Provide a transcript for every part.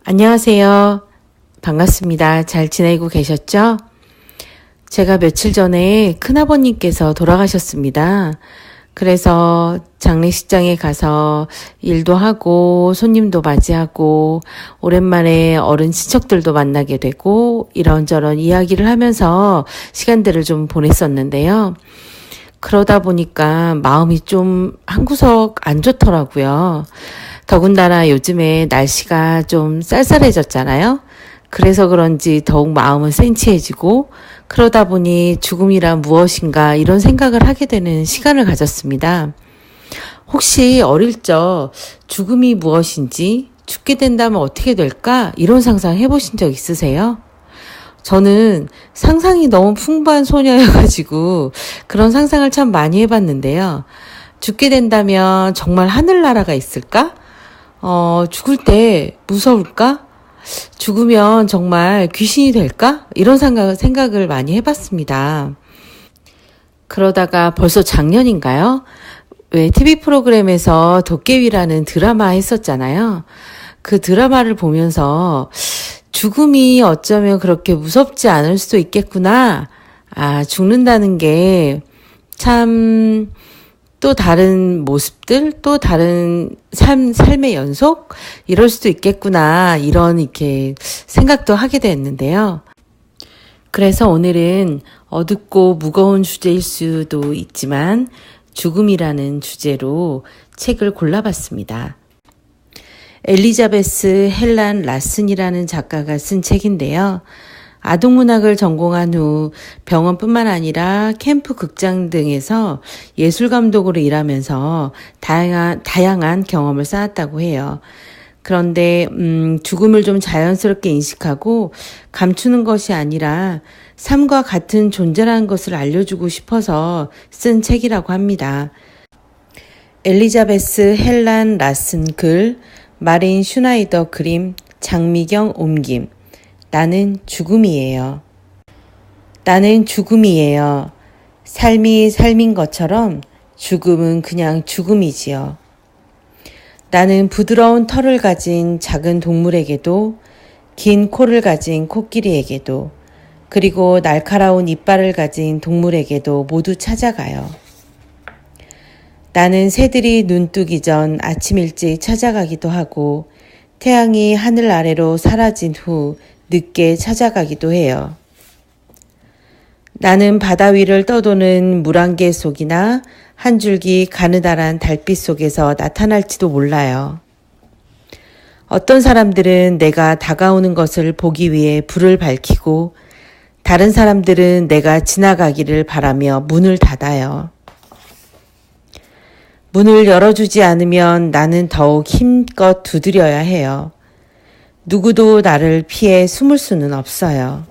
안녕하세요. 반갑습니다. 잘 지내고 계셨죠? 제가 며칠 전에 큰아버님께서 돌아가셨습니다. 그래서 장례식장에 가서 일도 하고 손님도 맞이하고 오랜만에 어른 친척들도 만나게 되고 이런저런 이야기를 하면서 시간들을 좀 보냈었는데요. 그러다 보니까 마음이 좀 한구석 안 좋더라고요. 더군다나 요즘에 날씨가 좀 쌀쌀해졌잖아요. 그래서 그런지 더욱 마음은 센치해지고 그러다 보니 죽음이란 무엇인가 이런 생각을 하게 되는 시간을 가졌습니다. 혹시 어릴 적 죽음이 무엇인지, 죽게 된다면 어떻게 될까 이런 상상 해보신 적 있으세요? 저는 상상이 너무 풍부한 소녀여가지고 그런 상상을 참 많이 해봤는데요. 죽게 된다면 정말 하늘나라가 있을까? 죽을 때 무서울까? 죽으면 정말 귀신이 될까? 이런 생각을 많이 해봤습니다. 그러다가 벌써 작년인가요? 왜 TV 프로그램에서 도깨비라는 드라마 했었잖아요. 그 드라마를 보면서 죽음이 어쩌면 그렇게 무섭지 않을 수도 있겠구나. 죽는다는 게 참 또 다른 모습들, 또 다른 삶의 연속? 이럴 수도 있겠구나. 이렇게 생각도 하게 됐는데요. 그래서 오늘은 어둡고 무거운 주제일 수도 있지만 죽음이라는 주제로 책을 골라봤습니다. 엘리자베스 헬란 라슨이라는 작가가 쓴 책인데요. 아동문학을 전공한 후 병원뿐만 아니라 캠프 극장 등에서 예술감독으로 일하면서 다양한 경험을 쌓았다고 해요. 그런데 죽음을 좀 자연스럽게 인식하고 감추는 것이 아니라 삶과 같은 존재라는 것을 알려주고 싶어서 쓴 책이라고 합니다. 엘리자베스 헬란 라슨 글, 마린 슈나이더 그림, 장미경 옮김. 나는 죽음이에요. 나는 죽음이에요. 삶이 삶인 것처럼 죽음은 그냥 죽음이지요. 나는 부드러운 털을 가진 작은 동물에게도, 긴 코를 가진 코끼리에게도, 그리고 날카로운 이빨을 가진 동물에게도 모두 찾아가요. 나는 새들이 눈 뜨기 전 아침 일찍 찾아가기도 하고, 태양이 하늘 아래로 사라진 후 늦게 찾아가기도 해요. 나는 바다 위를 떠도는 물안개 속이나 한 줄기 가느다란 달빛 속에서 나타날지도 몰라요. 어떤 사람들은 내가 다가오는 것을 보기 위해 불을 밝히고 다른 사람들은 내가 지나가기를 바라며 문을 닫아요. 문을 열어주지 않으면 나는 더욱 힘껏 두드려야 해요. 누구도 나를 피해 숨을 수는 없어요.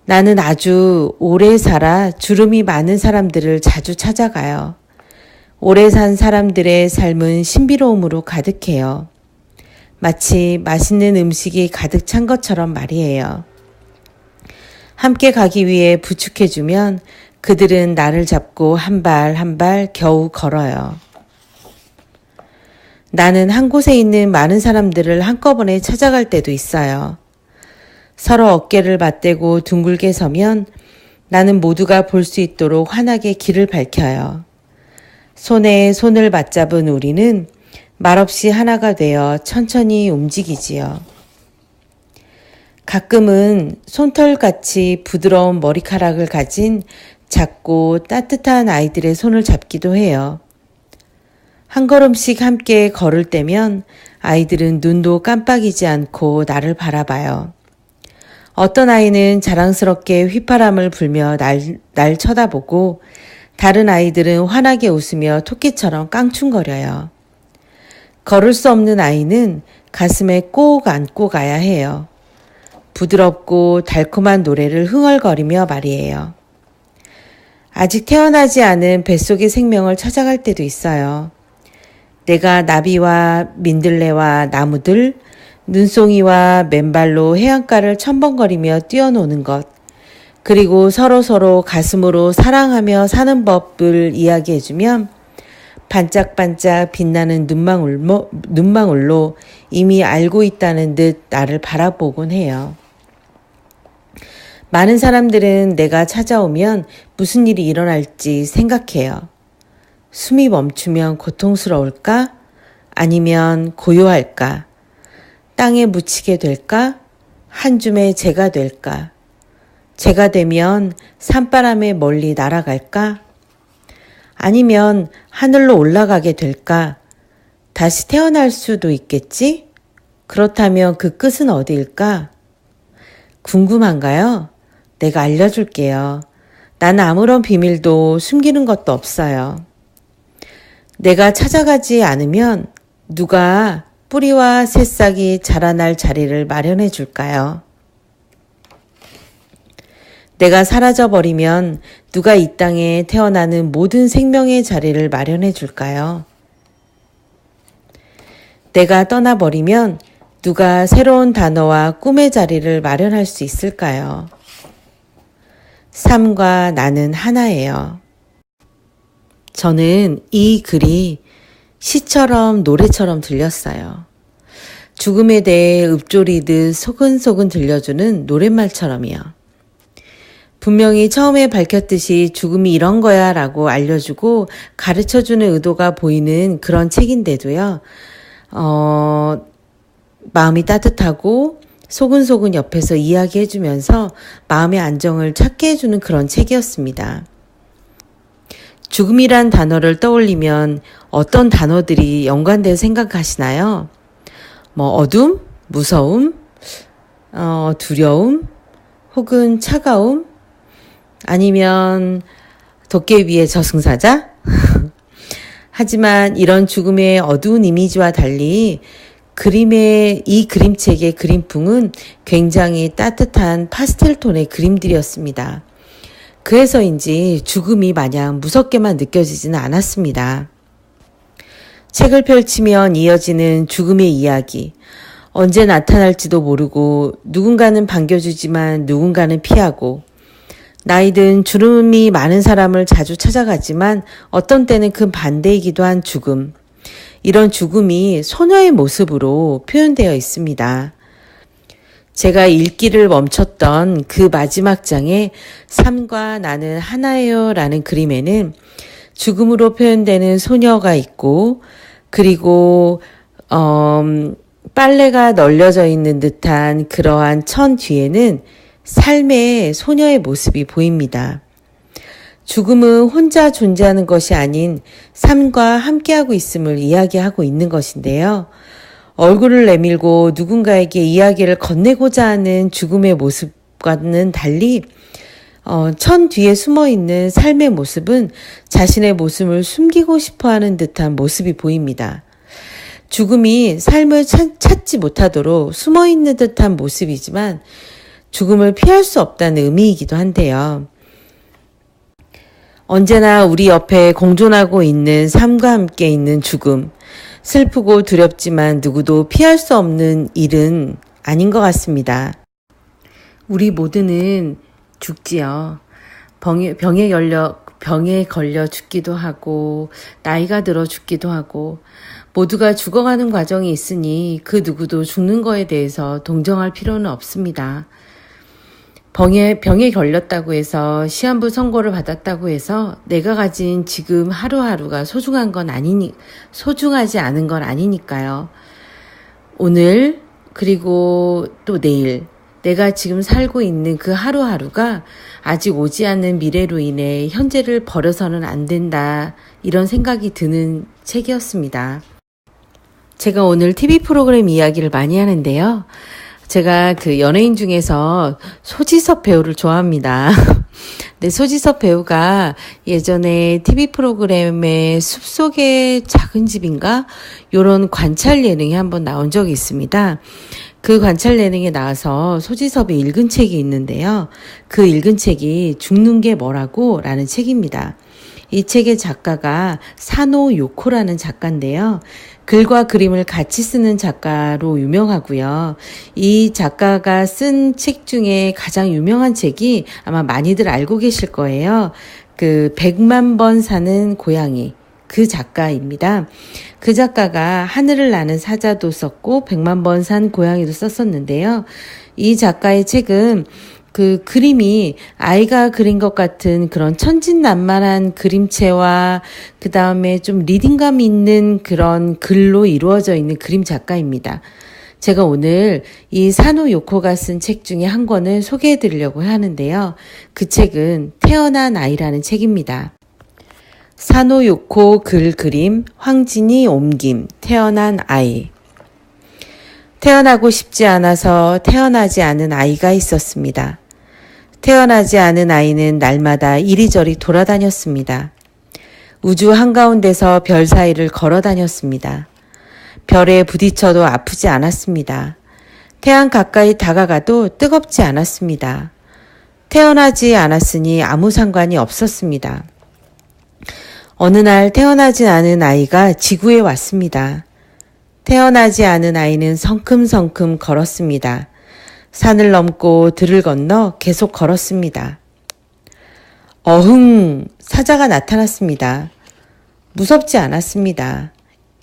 나는 아주 오래 살아 주름이 많은 사람들을 자주 찾아가요. 오래 산 사람들의 삶은 신비로움으로 가득해요. 마치 맛있는 음식이 가득 찬 것처럼 말이에요. 함께 가기 위해 부축해주면 그들은 나를 잡고 한 발 한 발 겨우 걸어요. 나는 한 곳에 있는 많은 사람들을 한꺼번에 찾아갈 때도 있어요. 서로 어깨를 맞대고 둥글게 서면 나는 모두가 볼 수 있도록 환하게 길을 밝혀요. 손에 손을 맞잡은 우리는 말없이 하나가 되어 천천히 움직이지요. 가끔은 솜털같이 부드러운 머리카락을 가진 작고 따뜻한 아이들의 손을 잡기도 해요. 한 걸음씩 함께 걸을 때면 아이들은 눈도 깜빡이지 않고 나를 바라봐요. 어떤 아이는 자랑스럽게 휘파람을 불며 날 쳐다보고 다른 아이들은 환하게 웃으며 토끼처럼 깡충거려요. 걸을 수 없는 아이는 가슴에 꼭 안고 가야 해요. 부드럽고 달콤한 노래를 흥얼거리며 말이에요. 아직 태어나지 않은 뱃속의 생명을 찾아갈 때도 있어요. 내가 나비와 민들레와 나무들, 눈송이와 맨발로 해안가를 첨벙거리며 뛰어노는 것, 그리고 서로 가슴으로 사랑하며 사는 법을 이야기해주면 반짝반짝 빛나는 눈망울로 이미 알고 있다는 듯 나를 바라보곤 해요. 많은 사람들은 내가 찾아오면 무슨 일이 일어날지 생각해요. 숨이 멈추면 고통스러울까? 아니면 고요할까? 땅에 묻히게 될까? 한 줌의 재가 될까? 재가 되면 산바람에 멀리 날아갈까? 아니면 하늘로 올라가게 될까? 다시 태어날 수도 있겠지? 그렇다면 그 끝은 어디일까? 궁금한가요? 내가 알려줄게요. 난 아무런 비밀도 숨기는 것도 없어요. 내가 찾아가지 않으면 누가 뿌리와 새싹이 자라날 자리를 마련해 줄까요? 내가 사라져버리면 누가 이 땅에 태어나는 모든 생명의 자리를 마련해 줄까요? 내가 떠나버리면 누가 새로운 단어와 꿈의 자리를 마련할 수 있을까요? 삶과 나는 하나예요. 저는 이 글이 시처럼 노래처럼 들렸어요. 죽음에 대해 읊조리듯 소근소근 들려주는 노랫말처럼이요. 분명히 처음에 밝혔듯이 죽음이 이런 거야 라고 알려주고 가르쳐주는 의도가 보이는 그런 책인데도요. 마음이 따뜻하고 소근소근 옆에서 이야기해주면서 마음의 안정을 찾게 해주는 그런 책이었습니다. 죽음이란 단어를 떠올리면 어떤 단어들이 연관되어 생각하시나요? 어둠, 무서움, 두려움, 혹은 차가움, 아니면 도깨비의 저승사자? 하지만 이런 죽음의 어두운 이미지와 달리 이 그림책의 그림풍은 굉장히 따뜻한 파스텔톤의 그림들이었습니다. 그래서인지 죽음이 마냥 무섭게만 느껴지지는 않았습니다. 책을 펼치면 이어지는 죽음의 이야기. 언제 나타날지도 모르고 누군가는 반겨주지만 누군가는 피하고 나이든 주름이 많은 사람을 자주 찾아가지만 어떤 때는 그 반대이기도 한 죽음. 이런 죽음이 소녀의 모습으로 표현되어 있습니다. 제가 읽기를 멈췄던 그 마지막 장에 삶과 나는 하나예요 라는 그림에는 죽음으로 표현되는 소녀가 있고 그리고 빨래가 널려져 있는 듯한 그러한 천 뒤에는 삶의 소녀의 모습이 보입니다. 죽음은 혼자 존재하는 것이 아닌 삶과 함께하고 있음을 이야기하고 있는 것인데요. 얼굴을 내밀고 누군가에게 이야기를 건네고자 하는 죽음의 모습과는 달리 천 뒤에 숨어있는 삶의 모습은 자신의 모습을 숨기고 싶어하는 듯한 모습이 보입니다. 죽음이 삶을 찾지 못하도록 숨어있는 듯한 모습이지만 죽음을 피할 수 없다는 의미이기도 한데요. 언제나 우리 옆에 공존하고 있는 삶과 함께 있는 죽음, 슬프고 두렵지만 누구도 피할 수 없는 일은 아닌 것 같습니다. 우리 모두는 죽지요. 병에 걸려 죽기도 하고 나이가 들어 죽기도 하고 모두가 죽어가는 과정이 있으니 그 누구도 죽는 거에 대해서 동정할 필요는 없습니다. 병에 걸렸다고 해서 시한부 선고를 받았다고 해서 내가 가진 지금 하루하루가 소중하지 않은 건 아니니까요. 오늘 그리고 또 내일 내가 지금 살고 있는 그 하루하루가 아직 오지 않는 미래로 인해 현재를 버려서는 안 된다 이런 생각이 드는 책이었습니다. 제가 오늘 TV 프로그램 이야기를 많이 하는데요. 제가 그 연예인 중에서 소지섭 배우를 좋아합니다. 근데 소지섭 배우가 예전에 TV 프로그램에 숲속의 작은 집인가? 요런 관찰 예능에 한번 나온 적이 있습니다. 그 관찰 예능에 나와서 소지섭이 읽은 책이 있는데요. 그 읽은 책이 죽는 게 뭐라고? 라는 책입니다. 이 책의 작가가 사노 요코라는 작가인데요. 글과 그림을 같이 쓰는 작가로 유명하고요. 이 작가가 쓴 책 중에 가장 유명한 책이 아마 많이들 알고 계실 거예요. 그 100만 번 사는 고양이. 그 작가입니다. 그 작가가 하늘을 나는 사자도 썼고 100만 번 산 고양이도 썼었는데요. 이 작가의 책은 그 그림이 아이가 그린 것 같은 그런 천진난만한 그림체와 그 다음에 좀 리딩감 있는 그런 글로 이루어져 있는 그림 작가입니다. 제가 오늘 이 사노 요코가 쓴 책 중에 한 권을 소개해 드리려고 하는데요. 그 책은 태어난 아이라는 책입니다. 사노 요코 글 그림, 황진이 옮김, 태어난 아이. 태어나고 싶지 않아서 태어나지 않은 아이가 있었습니다. 태어나지 않은 아이는 날마다 이리저리 돌아다녔습니다. 우주 한가운데서 별 사이를 걸어 다녔습니다. 별에 부딪혀도 아프지 않았습니다. 태양 가까이 다가가도 뜨겁지 않았습니다. 태어나지 않았으니 아무 상관이 없었습니다. 어느 날 태어나지 않은 아이가 지구에 왔습니다. 태어나지 않은 아이는 성큼성큼 걸었습니다. 산을 넘고 들을 건너 계속 걸었습니다. 어흥! 사자가 나타났습니다. 무섭지 않았습니다.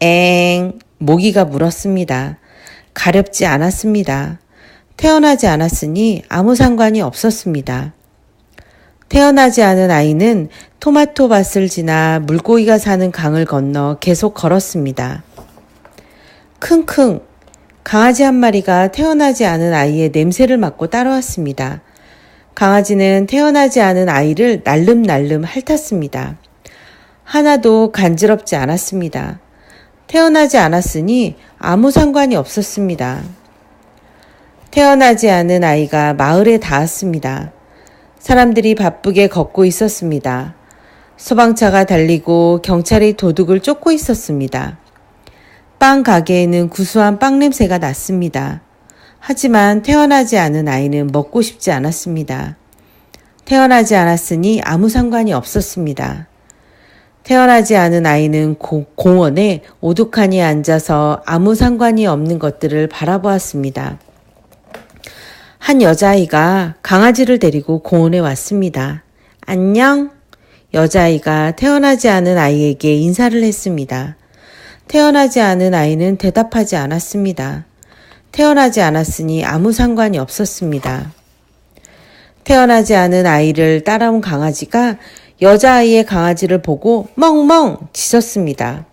엥! 모기가 물었습니다. 가렵지 않았습니다. 태어나지 않았으니 아무 상관이 없었습니다. 태어나지 않은 아이는 토마토 밭을 지나 물고기가 사는 강을 건너 계속 걸었습니다. 킁킁! 강아지 한 마리가 태어나지 않은 아이의 냄새를 맡고 따라왔습니다. 강아지는 태어나지 않은 아이를 날름날름 핥았습니다. 하나도 간지럽지 않았습니다. 태어나지 않았으니 아무 상관이 없었습니다. 태어나지 않은 아이가 마을에 닿았습니다. 사람들이 바쁘게 걷고 있었습니다. 소방차가 달리고 경찰이 도둑을 쫓고 있었습니다. 빵 가게에는 구수한 빵 냄새가 났습니다. 하지만 태어나지 않은 아이는 먹고 싶지 않았습니다. 태어나지 않았으니 아무 상관이 없었습니다. 태어나지 않은 아이는 공원에 오두카니 앉아서 아무 상관이 없는 것들을 바라보았습니다. 한 여자아이가 강아지를 데리고 공원에 왔습니다. 안녕? 여자아이가 태어나지 않은 아이에게 인사를 했습니다. 태어나지 않은 아이는 대답하지 않았습니다. 태어나지 않았으니 아무 상관이 없었습니다. 태어나지 않은 아이를 따라온 강아지가 여자아이의 강아지를 보고 멍멍 짖었습니다.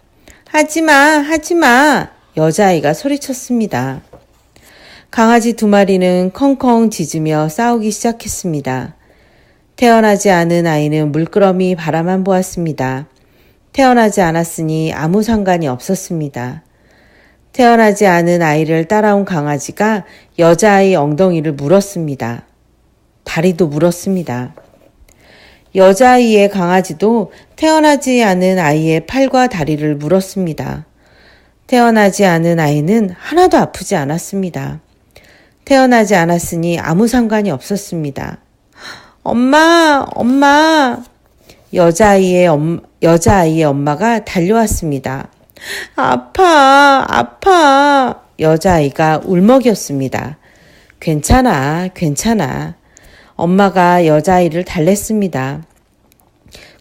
하지마, 하지마! 여자아이가 소리쳤습니다. 강아지 두 마리는 컹컹 짖으며 싸우기 시작했습니다. 태어나지 않은 아이는 물끄러미 바라만 보았습니다. 태어나지 않았으니 아무 상관이 없었습니다. 태어나지 않은 아이를 따라온 강아지가 여자아이 엉덩이를 물었습니다. 다리도 물었습니다. 여자아이의 강아지도 태어나지 않은 아이의 팔과 다리를 물었습니다. 태어나지 않은 아이는 하나도 아프지 않았습니다. 태어나지 않았으니 아무 상관이 없었습니다. 엄마, 엄마! 여자아이의 엄마가 달려왔습니다. 아파, 아파. 여자아이가 울먹였습니다. 괜찮아, 괜찮아. 엄마가 여자아이를 달랬습니다.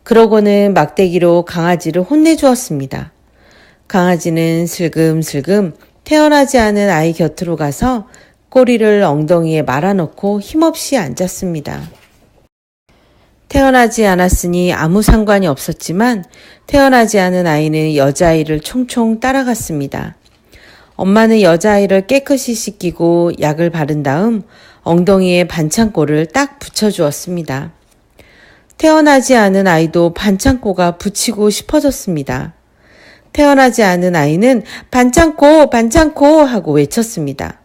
그러고는 막대기로 강아지를 혼내주었습니다. 강아지는 슬금슬금 태어나지 않은 아이 곁으로 가서 꼬리를 엉덩이에 말아넣고 힘없이 앉았습니다. 태어나지 않았으니 아무 상관이 없었지만 태어나지 않은 아이는 여자아이를 총총 따라갔습니다. 엄마는 여자아이를 깨끗이 씻기고 약을 바른 다음 엉덩이에 반창고를 딱 붙여주었습니다. 태어나지 않은 아이도 반창고가 붙이고 싶어졌습니다. 태어나지 않은 아이는 반창고, 반창고 하고 외쳤습니다.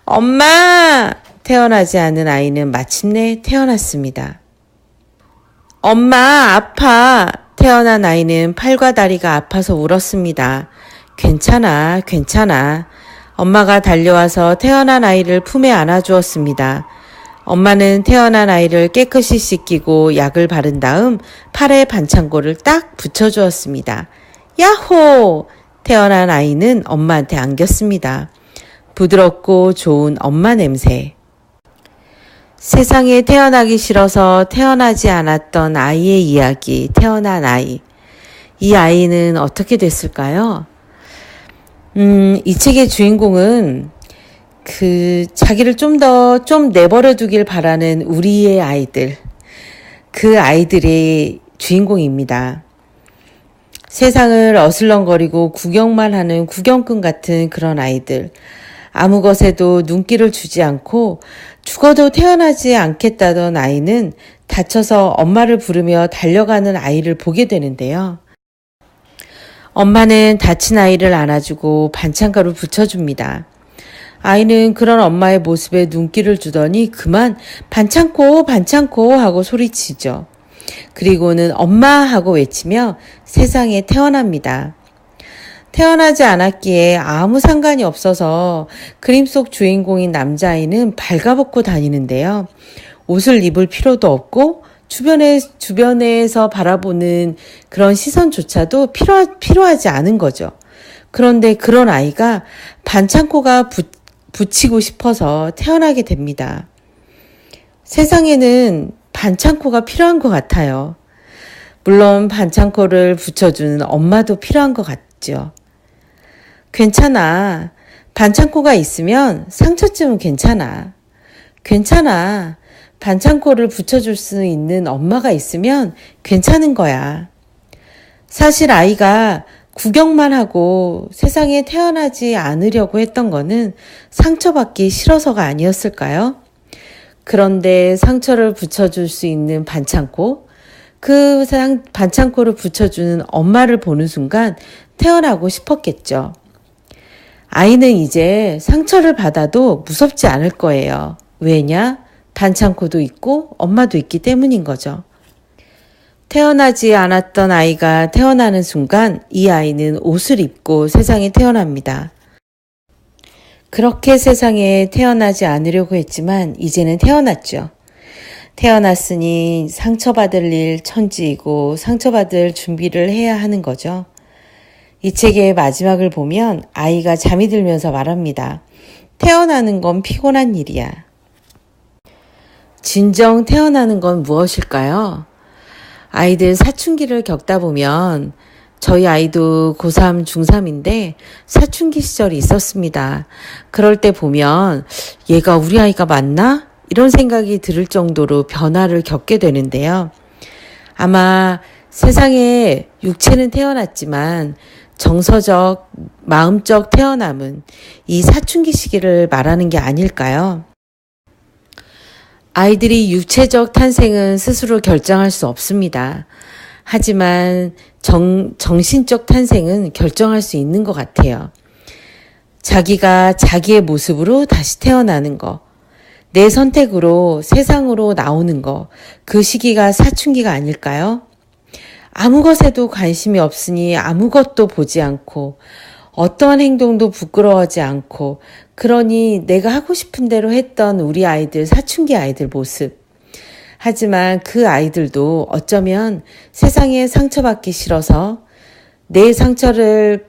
엄마! 태어나지 않은 아이는 마침내 태어났습니다. 엄마, 아파. 태어난 아이는 팔과 다리가 아파서 울었습니다. 괜찮아, 괜찮아. 엄마가 달려와서 태어난 아이를 품에 안아주었습니다. 엄마는 태어난 아이를 깨끗이 씻기고 약을 바른 다음 팔에 반창고를 딱 붙여주었습니다. 야호! 태어난 아이는 엄마한테 안겼습니다. 부드럽고 좋은 엄마 냄새. 세상에 태어나기 싫어서 태어나지 않았던 아이의 이야기, 태어난 아이. 이 아이는 어떻게 됐을까요? 이 책의 주인공은 자기를 좀 내버려 두길 바라는 우리의 아이들, 그 아이들의 주인공입니다. 세상을 어슬렁거리고 구경만 하는 구경꾼 같은 그런 아이들. 아무 것에도 눈길을 주지 않고 죽어도 태어나지 않겠다던 아이는 다쳐서 엄마를 부르며 달려가는 아이를 보게 되는데요. 엄마는 다친 아이를 안아주고 반창고를 붙여줍니다. 아이는 그런 엄마의 모습에 눈길을 주더니 그만 반창고 하고 소리치죠. 그리고는 엄마 하고 외치며 세상에 태어납니다. 태어나지 않았기에 아무 상관이 없어서 그림 속 주인공인 남자아이는 발가벗고 다니는데요. 옷을 입을 필요도 없고 주변에서 바라보는 그런 시선조차도 필요하지 않은 거죠. 그런데 그런 아이가 반창고가 붙이고 싶어서 태어나게 됩니다. 세상에는 반창고가 필요한 것 같아요. 물론 반창고를 붙여주는 엄마도 필요한 것 같죠. 괜찮아. 반창고가 있으면 상처쯤은 괜찮아. 괜찮아. 반창고를 붙여줄 수 있는 엄마가 있으면 괜찮은 거야. 사실 아이가 구경만 하고 세상에 태어나지 않으려고 했던 거는 상처받기 싫어서가 아니었을까요? 그런데 상처를 붙여줄 수 있는 반창고, 반창고를 붙여주는 엄마를 보는 순간 태어나고 싶었겠죠. 아이는 이제 상처를 받아도 무섭지 않을 거예요. 왜냐? 반창고도 있고 엄마도 있기 때문인 거죠. 태어나지 않았던 아이가 태어나는 순간 이 아이는 옷을 입고 세상에 태어납니다. 그렇게 세상에 태어나지 않으려고 했지만 이제는 태어났죠. 태어났으니 상처받을 일 천지이고 상처받을 준비를 해야 하는 거죠. 이 책의 마지막을 보면 아이가 잠이 들면서 말합니다. 태어나는 건 피곤한 일이야. 진정 태어나는 건 무엇일까요? 아이들 사춘기를 겪다 보면 저희 아이도 고3, 중3인데 사춘기 시절이 있었습니다. 그럴 때 보면 얘가 우리 아이가 맞나? 이런 생각이 들 정도로 변화를 겪게 되는데요. 아마 세상에 육체는 태어났지만 정서적, 마음적 태어남은 이 사춘기 시기를 말하는 게 아닐까요? 아이들이 육체적 탄생은 스스로 결정할 수 없습니다. 하지만 정신적 탄생은 결정할 수 있는 것 같아요. 자기가 자기의 모습으로 다시 태어나는 거, 내 선택으로 세상으로 나오는 거, 그 시기가 사춘기가 아닐까요? 아무 것에도 관심이 없으니 아무것도 보지 않고 어떠한 행동도 부끄러워하지 않고 그러니 내가 하고 싶은 대로 했던 우리 아이들, 사춘기 아이들 모습. 하지만 그 아이들도 어쩌면 세상에 상처받기 싫어서 내 상처에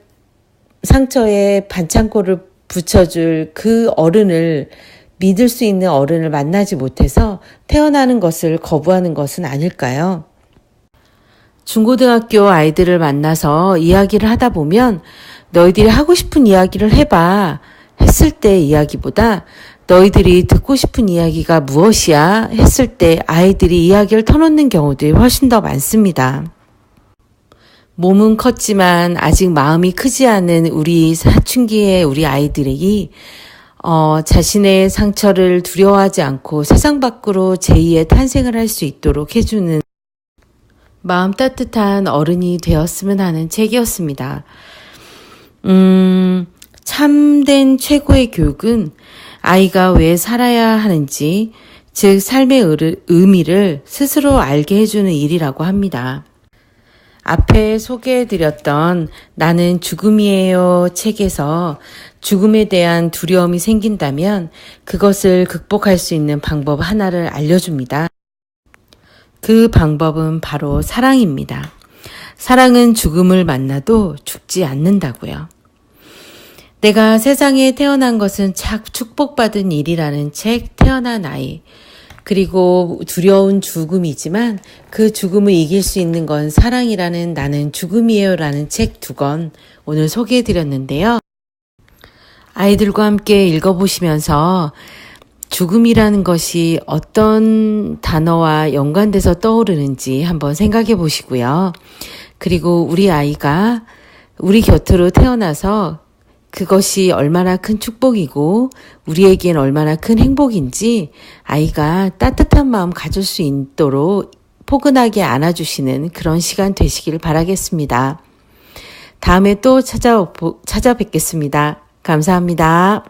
반창고를 붙여줄 그 어른을 믿을 수 있는 어른을 만나지 못해서 태어나는 것을 거부하는 것은 아닐까요? 중고등학교 아이들을 만나서 이야기를 하다 보면 너희들이 하고 싶은 이야기를 해봐 했을 때 이야기보다 너희들이 듣고 싶은 이야기가 무엇이야 했을 때 아이들이 이야기를 터놓는 경우들이 훨씬 더 많습니다. 몸은 컸지만 아직 마음이 크지 않은 우리 사춘기의 우리 아이들이 자신의 상처를 두려워하지 않고 세상 밖으로 제2의 탄생을 할 수 있도록 해주는 마음 따뜻한 어른이 되었으면 하는 책이었습니다. 참된 최고의 교육은 아이가 왜 살아야 하는지, 즉 삶의 의미를 스스로 알게 해주는 일이라고 합니다. 앞에 소개해드렸던 나는 죽음이에요 책에서 죽음에 대한 두려움이 생긴다면 그것을 극복할 수 있는 방법 하나를 알려줍니다. 그 방법은 바로 사랑입니다. 사랑은 죽음을 만나도 죽지 않는다고요. 내가 세상에 태어난 것은 참 축복받은 일이라는 책 태어난 아이. 그리고 두려운 죽음이지만 그 죽음을 이길 수 있는 건 사랑이라는 나는 죽음이에요 라는 책 2권 오늘 소개해 드렸는데요. 아이들과 함께 읽어보시면서 죽음이라는 것이 어떤 단어와 연관돼서 떠오르는지 한번 생각해 보시고요. 그리고 우리 아이가 우리 곁으로 태어나서 그것이 얼마나 큰 축복이고 우리에겐 얼마나 큰 행복인지 아이가 따뜻한 마음 가질 수 있도록 포근하게 안아주시는 그런 시간 되시길 바라겠습니다. 다음에 또 찾아뵙겠습니다. 감사합니다.